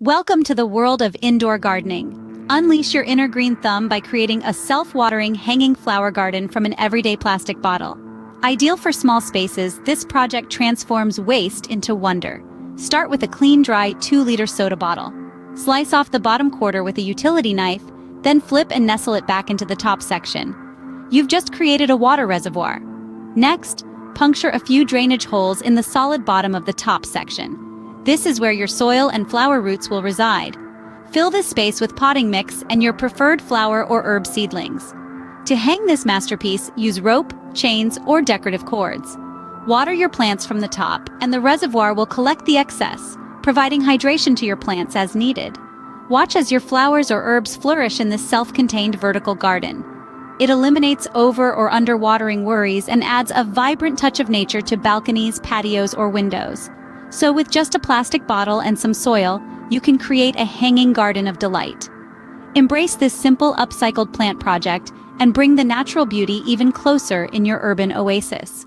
Welcome to the world of indoor gardening. Unleash your inner green thumb by creating a self-watering hanging flower garden from an everyday plastic bottle. Ideal for small spaces, this project transforms waste into wonder. Start with a clean, dry 2-liter soda bottle. Slice off the bottom quarter with a utility knife, then flip and nestle it back into the top section. You've just created a water reservoir. Next, puncture a few drainage holes in the solid bottom of the top section. This is where your soil and flower roots will reside. Fill this space with potting mix and your preferred flower or herb seedlings. To hang this masterpiece, use rope, chains, or decorative cords. Water your plants from the top, and the reservoir will collect the excess, providing hydration to your plants as needed. Watch as your flowers or herbs flourish in this self-contained vertical garden. It eliminates over- or underwatering worries and adds a vibrant touch of nature to balconies, patios, or windows. So with just a plastic bottle and some soil, you can create a hanging garden of delight. Embrace this simple upcycled plant project and bring the natural beauty even closer in your urban oasis.